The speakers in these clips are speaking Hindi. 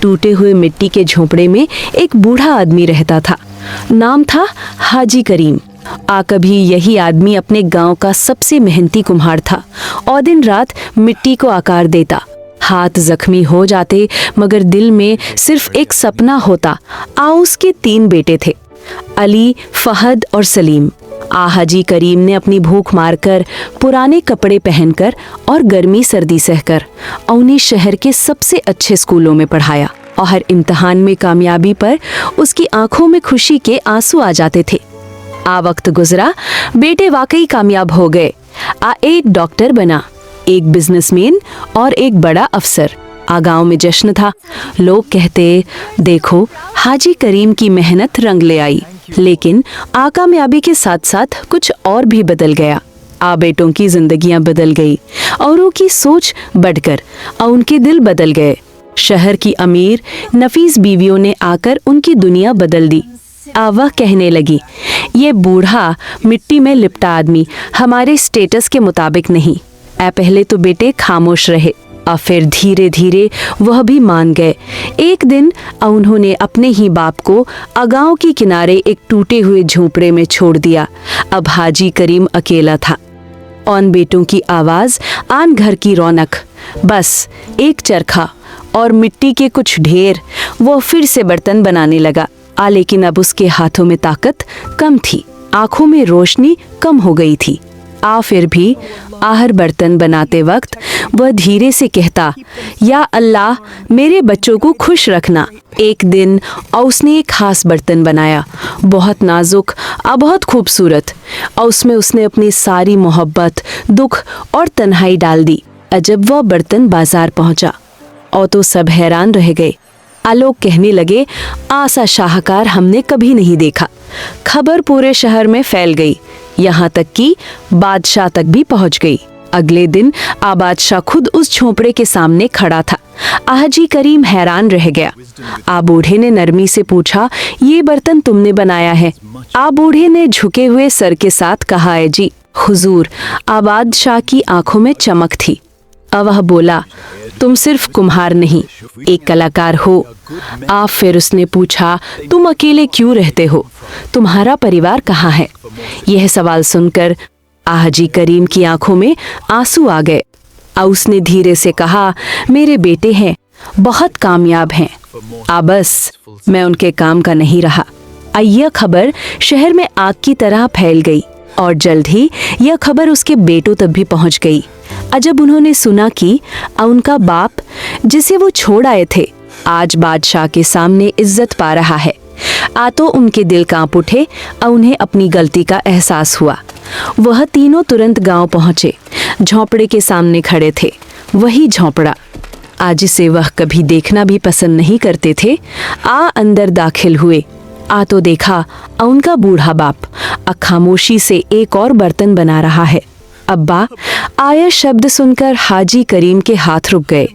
टूटे हुए मिट्टी के झोंपड़े में एक बूढ़ा आदमी रहता था। नाम था हाजी करीम। कभी यही आदमी अपने गांव का सबसे मेहनती कुम्हार था और दिन रात मिट्टी को आकार देता। हाथ जख्मी हो जाते मगर दिल में सिर्फ एक सपना होता। उसके 3 बेटे थे, अली, फहद और सलीम। हाजी करीम ने अपनी भूख मारकर, पुराने कपड़े पहनकर और गर्मी सर्दी सहकर उन्हें शहर के सबसे अच्छे स्कूलों में पढ़ाया और हर इम्तिहान में कामयाबी पर उसकी आंखों में खुशी के आंसू आ जाते थे। वक्त गुजरा, बेटे वाकई कामयाब हो गए। एक डॉक्टर बना, एक बिजनेसमैन और एक बड़ा अफसर। गांव में जश्न था। लोग कहते, देखो हाजी करीम की मेहनत रंग ले आई। लेकिन कामयाबी के साथ साथ कुछ और भी बदल गया। बेटों की जिंदगियां बदल गई, औरों की सोच बढ़कर उनके दिल बदल गए। शहर की अमीर नफीस बीवियों ने आकर उनकी दुनिया बदल दी। वह कहने लगी, ये बूढ़ा मिट्टी में लिपटा आदमी हमारे स्टेटस के मुताबिक नहीं। पहले तो बेटे खामोश रहे, फिर धीरे धीरे वह भी मान गए। एक दिन उन्होंने अपने ही बाप को गांव के किनारे एक टूटे हुए झोंपड़े में छोड़ दिया। अब हाजी करीम अकेला था। उन बेटों की आवाज, आन घर की रौनक, बस एक चरखा और मिट्टी के कुछ ढेर। वो फिर से बर्तन बनाने लगा। लेकिन अब उसके हाथों में ताकत कम थी, आंखों में रोशनी कम हो गई थी। फिर भी हर बर्तन बनाते वक्त वह धीरे से कहता, या अल्लाह मेरे बच्चों को खुश रखना। एक दिन उसने एक खास बर्तन बनाया, बहुत नाजुक, बहुत खूबसूरत। उसमें उसने अपनी सारी मोहब्बत, दुख और तन्हाई डाल दी। जब वह बर्तन बाजार पहुंचा तो सब हैरान रह गए। लोग कहने लगे, आसा शाहकार हमने कभी नहीं देखा। खबर पूरे शहर में फैल गई, यहाँ तक कि बादशाह तक भी पहुँच गई। अगले दिन बादशाह खुद उस झोंपड़े के सामने खड़ा था। हाजी करीम हैरान रह गया। बूढ़े ने नरमी से पूछा, ये बर्तन तुमने बनाया है? बूढ़े ने झुके हुए सर के साथ कहा, है जी हुजूर। बादशाह की आंखों में चमक थी। वह बोला, तुम सिर्फ कुम्हार नहीं, एक कलाकार हो। फिर उसने पूछा, तुम अकेले क्यों रहते हो? तुम्हारा परिवार कहाँ है? यह सवाल सुनकर हाजी करीम की आंखों में आंसू आ गए। उसने धीरे से कहा, मेरे बेटे हैं, बहुत कामयाब हैं। बस मैं उनके काम का नहीं रहा। यह खबर शहर में आग की तरह फैल गई और जल्द ही यह खबर उसके बेटों तक भी पहुंच गई। जब उन्होंने सुना कि उनका बाप, जिसे वो छोड़ आए थे, आज बादशाह के सामने इज्जत पा रहा है, तो उनके दिल कांप उठे। उन्हें अपनी गलती का एहसास हुआ। वह तीनों तुरंत गांव पहुंचे। झोंपड़े के सामने खड़े थे, वही झोंपड़ा जिसे वह कभी देखना भी पसंद नहीं करते थे। अंदर दाखिल हुए। तो देखा उनका बूढ़ा बाप खामोशी से एक और बर्तन बना रहा है। अब्बा, आया शब्द सुनकर हाजी करीम के हाथ रुक गए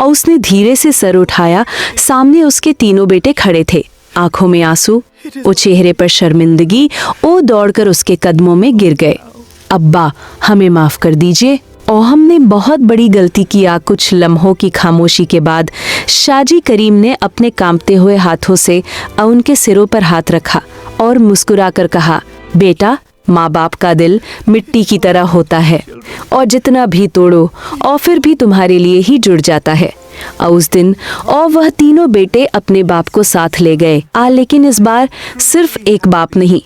और उसने धीरे से सर उठाया। सामने उसके तीनों बेटे खड़े थे, आंखों में आंसू, वो चेहरे पर शर्मिंदगी। वो दौड़कर उसके कदमों में गिर गए। अब्बा, हमें माफ कर दीजिए, और हमने बहुत बड़ी गलती किया। कुछ लम्हों की खामोशी के बाद हाजी करीम ने अपने कांपते हुए हाथों से उनके सिरों पर हाथ रखा और मुस्कुराकर कहा, बेटा, माँ बाप का दिल मिट्टी की तरह होता है और जितना भी तोड़ो और फिर भी तुम्हारे लिए ही जुड़ जाता है। उस दिन वह तीनों बेटे अपने बाप को साथ ले गए। लेकिन इस बार सिर्फ एक बाप नहीं,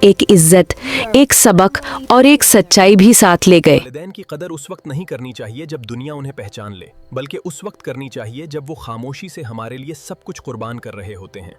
एक इज्जत, एक सबक और एक सच्चाई भी साथ ले गए। वालिदैन की कदर उस वक्त नहीं करनी चाहिए जब दुनिया उन्हें पहचान ले, बल्कि उस वक्त करनी चाहिए जब वो खामोशी से हमारे लिए सब कुछ कुर्बान कर रहे होते हैं।